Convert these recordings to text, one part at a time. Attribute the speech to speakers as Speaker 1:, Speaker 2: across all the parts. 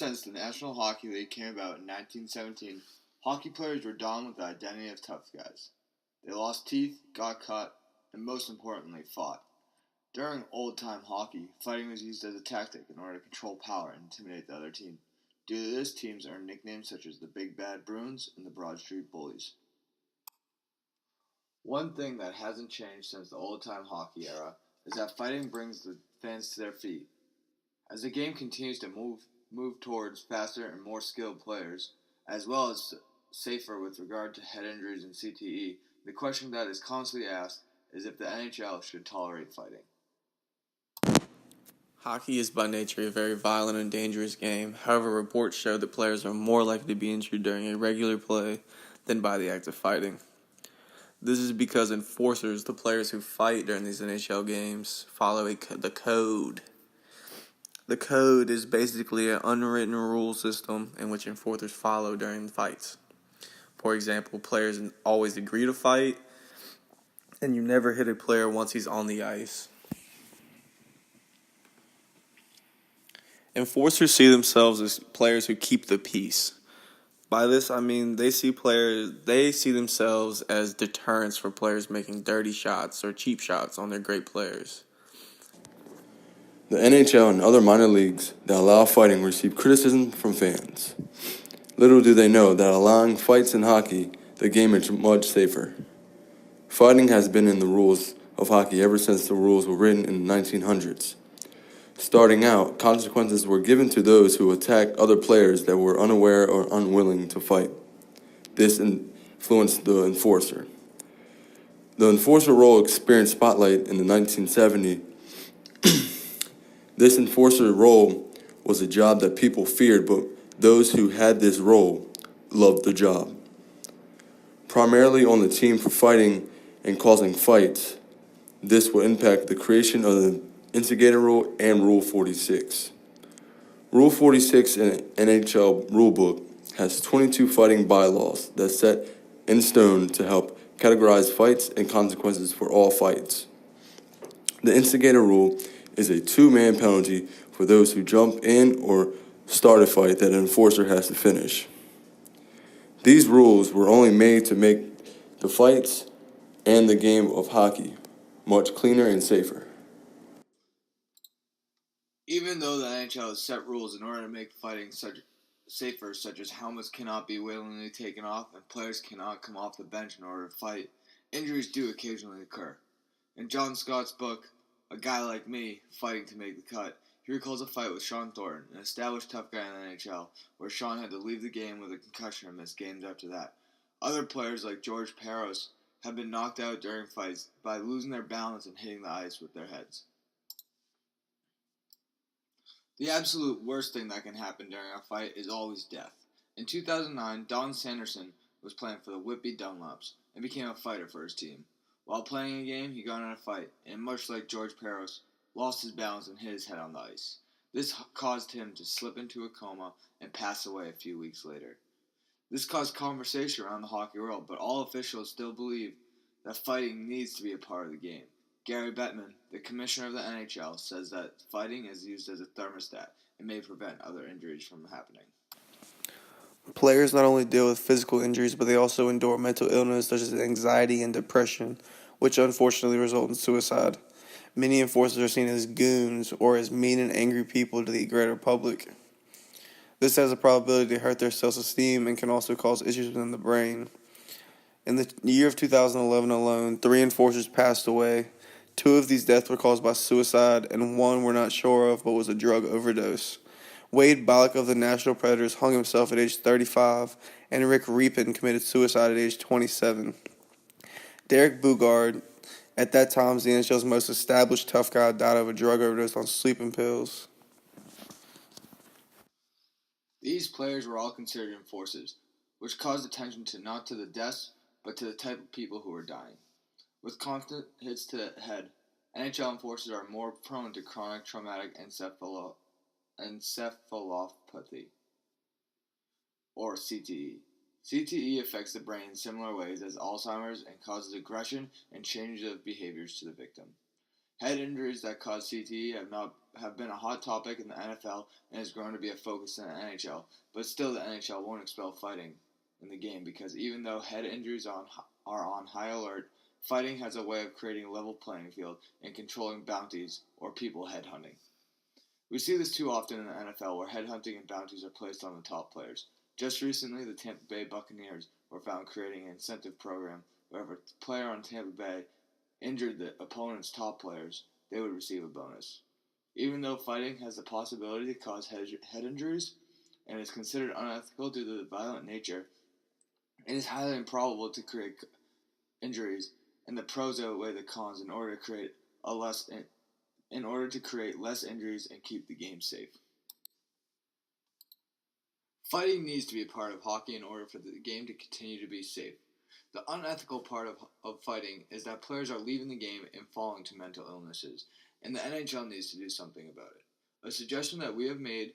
Speaker 1: since the National Hockey League came about in 1917, hockey players were donned with the identity of tough guys. They lost teeth, got cut, and most importantly, fought. During old-time hockey, fighting was used as a tactic in order to control power and intimidate the other team. Due to this, teams earned nicknames such as the Big Bad Bruins and the Broad Street Bullies. One thing that hasn't changed since the old-time hockey era is that fighting brings the fans to their feet. As the game continues to move towards faster and more skilled players, as well as safer with regard to head injuries and CTE, the question that is constantly asked is if the NHL should tolerate fighting.
Speaker 2: Hockey is by nature a very violent and dangerous game. However, reports show that players are more likely to be injured during a regular play than by the act of fighting. This is because enforcers, the players who fight during these NHL games, follow the code. The code is basically an unwritten rule system in which enforcers follow during fights. For example, players always agree to fight, and you never hit a player once he's on the ice. Enforcers see themselves as players who keep the peace. By this, I mean they see themselves as deterrents for players making dirty shots or cheap shots on their great players.
Speaker 3: The NHL and other minor leagues that allow fighting receive criticism from fans. Little do they know that allowing fights in hockey, the game is much safer. Fighting has been in the rules of hockey ever since the rules were written in the 1900s. Starting out, consequences were given to those who attacked other players that were unaware or unwilling to fight. This influenced the enforcer. The enforcer role experienced spotlight in the 1970s. This enforcer role was a job that people feared, but those who had this role loved the job. Primarily on the team for fighting and causing fights, this will impact the creation of the Instigator Rule and Rule 46. Rule 46 in NHL Rulebook has 22 fighting bylaws that set in stone to help categorize fights and consequences for all fights. The Instigator Rule is a 2-man penalty for those who jump in or start a fight that an enforcer has to finish. These rules were only made to make the fights and the game of hockey much cleaner and safer.
Speaker 1: Even though the NHL has set rules in order to make fighting safer, such as helmets cannot be willingly taken off and players cannot come off the bench in order to fight, injuries do occasionally occur. In John Scott's book, A Guy Like Me, Fighting to Make the Cut, he recalls a fight with Sean Thornton, an established tough guy in the NHL, where Sean had to leave the game with a concussion and miss games after that. Other players like George Peros have been knocked out during fights by losing their balance and hitting the ice with their heads. The absolute worst thing that can happen during a fight is always death. In 2009, Don Sanderson was playing for the Whitby Dunlops and became a fighter for his team. While playing a game, he got in a fight, and much like George Peros, lost his balance and hit his head on the ice. This caused him to slip into a coma and pass away a few weeks later. This caused conversation around the hockey world, but all officials still believe that fighting needs to be a part of the game. Gary Bettman, the commissioner of the NHL, says that fighting is used as a thermostat and may prevent other injuries from happening.
Speaker 2: Players not only deal with physical injuries, but they also endure mental illness such as anxiety and depression, which unfortunately result in suicide. Many enforcers are seen as goons or as mean and angry people to the greater public. This has a probability to hurt their self-esteem and can also cause issues within the brain. In the year of 2011 alone, 3 enforcers passed away. 2 of these deaths were caused by suicide, and 1 we're not sure of but was a drug overdose. Wade Bollock of the Nashville Predators hung himself at age 35, and Rick Repin committed suicide at age 27. Derek Boogaard, at that time the NHL's most established tough guy, died of a drug overdose on sleeping pills.
Speaker 1: These players were all considered enforcers, which caused attention not to the deaths, but to the type of people who were dying. With constant hits to the head, NHL enforcers are more prone to chronic traumatic encephalopathy, or CTE. CTE affects the brain in similar ways as Alzheimer's and causes aggression and changes of behaviors to the victim. Head injuries that cause CTE have not have been a hot topic in the NFL and has grown to be a focus in the NHL. But still, the NHL won't expel fighting in the game because even though head injuries are on high alert, fighting has a way of creating a level playing field and controlling bounties or people headhunting. We see this too often in the NFL where headhunting and bounties are placed on the top players. Just recently, the Tampa Bay Buccaneers were found creating an incentive program where if a player on Tampa Bay injured the opponent's top players, they would receive a bonus. Even though fighting has the possibility to cause head injuries and is considered unethical due to the violent nature, it is highly improbable to create injuries, and the pros outweigh the cons in order to create less injuries and keep the game safe. Fighting needs to be a part of hockey in order for the game to continue to be safe. The unethical part of fighting is that players are leaving the game and falling to mental illnesses, and the NHL needs to do something about it. A suggestion that we have made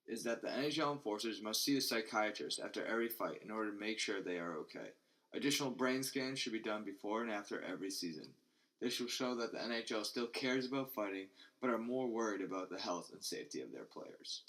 Speaker 1: is that the NHL enforcers must see a psychiatrist after every fight in order to make sure they are okay. Additional brain scans should be done before and after every season. This will show that the NHL still cares about fighting, but are more worried about the health and safety of their players.